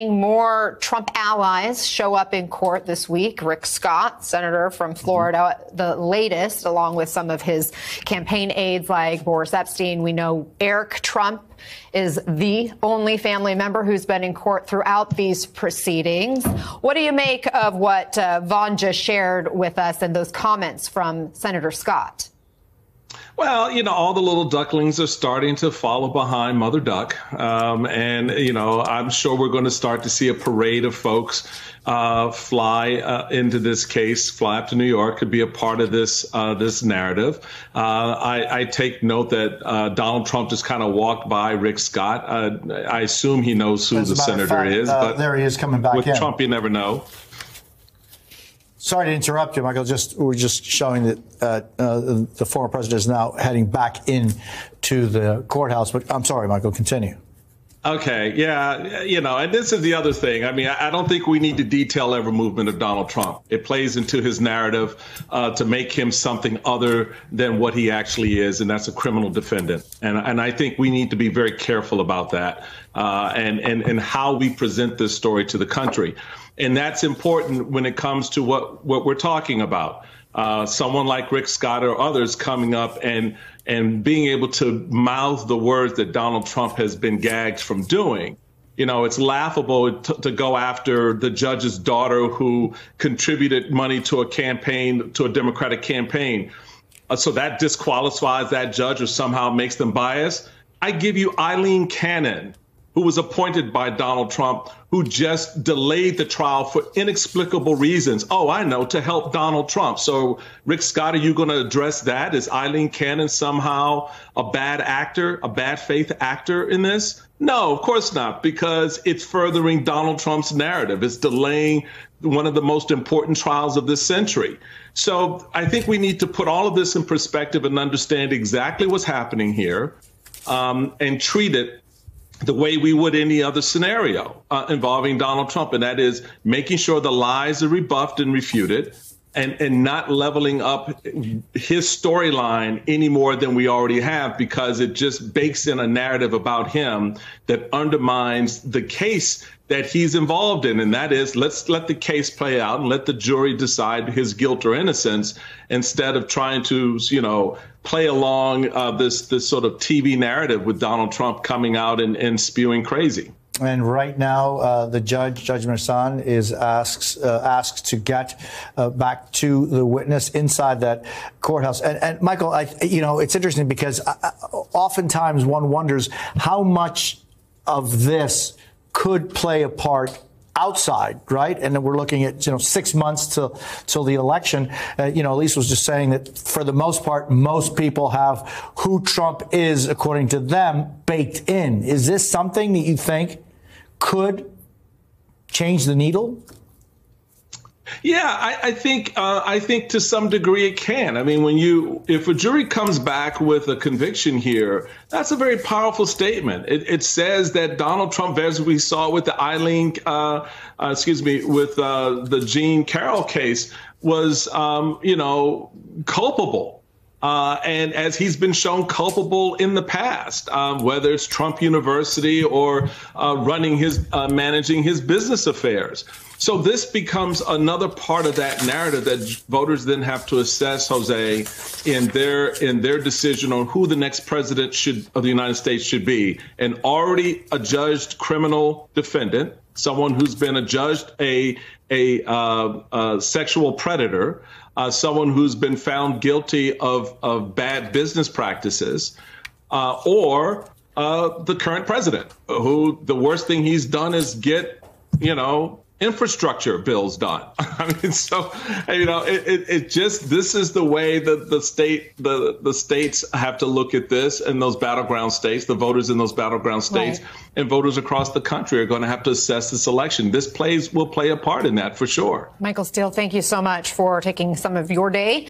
More Trump allies show up in court this week. Rick Scott, senator from Florida, the latest, along with some of his campaign aides like Boris Epshteyn. We know Eric Trump is the only family member who's been in court throughout these proceedings. What do you make of what Vaughn just shared with us and those comments from Senator Scott? Well, all the little ducklings are starting to follow behind Mother Duck. And I'm sure we're going to start to see a parade of folks fly into this case, fly up to New York to be a part of this narrative. I take note that Donald Trump just kind of walked by Rick Scott. I assume he knows who the senator is. But there he is coming back in. With Trump, you never know. Sorry to interrupt you, Michael. We're just showing that the former president is now heading back into the courthouse. But I'm sorry, Michael, continue. Okay. Yeah. And this is the other thing. I mean, I don't think we need to detail every movement of Donald Trump. It plays into his narrative to make him something other than what he actually is. And that's a criminal defendant. And I think we need to be very careful about that and how we present this story to the country. And that's important when it comes to what we're talking about. Someone like Rick Scott or others coming up and being able to mouth the words that Donald Trump has been gagged from doing. It's laughable to go after the judge's daughter who contributed money to a campaign, to a Democratic campaign. So that disqualifies that judge or somehow makes them biased. I give you Eileen Cannon, who was appointed by Donald Trump, who just delayed the trial for inexplicable reasons. Oh, I know, to help Donald Trump. So, Rick Scott, are you going to address that? Is Eileen Cannon somehow a bad actor, a bad faith actor in this? No, of course not, because it's furthering Donald Trump's narrative. It's delaying one of the most important trials of this century. So I think we need to put all of this in perspective and understand exactly what's happening here and treat it the way we would any other scenario involving Donald Trump. And that is making sure the lies are rebuffed and refuted and not leveling up his storyline any more than we already have, because it just bakes in a narrative about him that undermines the case that he's involved in. And that is, let's let the case play out and let the jury decide his guilt or innocence instead of trying to, play along this sort of TV narrative with Donald Trump coming out and spewing crazy. And right now, the Judge Merchan, is asked to get back to the witness inside that courthouse. And Michael, it's interesting because oftentimes one wonders how much of this could play a part outside, right? And then we're looking at 6 months till the election. Elise was just saying that for the most part, most people have who Trump is, according to them, baked in. Is this something that you think could change the needle? Yeah, I think to some degree it can. I mean, if a jury comes back with a conviction here, that's a very powerful statement. It says that Donald Trump, as we saw with the the Jean Carroll case, was, culpable. And as he's been shown culpable in the past, whether it's Trump University or managing his business affairs. So this becomes another part of that narrative that voters then have to assess, Jose, in their decision on who the next president of the United States should be. An already adjudged criminal defendant, someone who's been adjudged a sexual predator, someone who's been found guilty of bad business practices, or the current president, who the worst thing he's done is get, infrastructure bills done. I mean, so, this is the way that the states have to look at this, and those battleground states, the voters in those battleground states, right, and voters across the country are going to have to assess this election. This will play a part in that for sure. Michael Steele, thank you so much for taking some of your day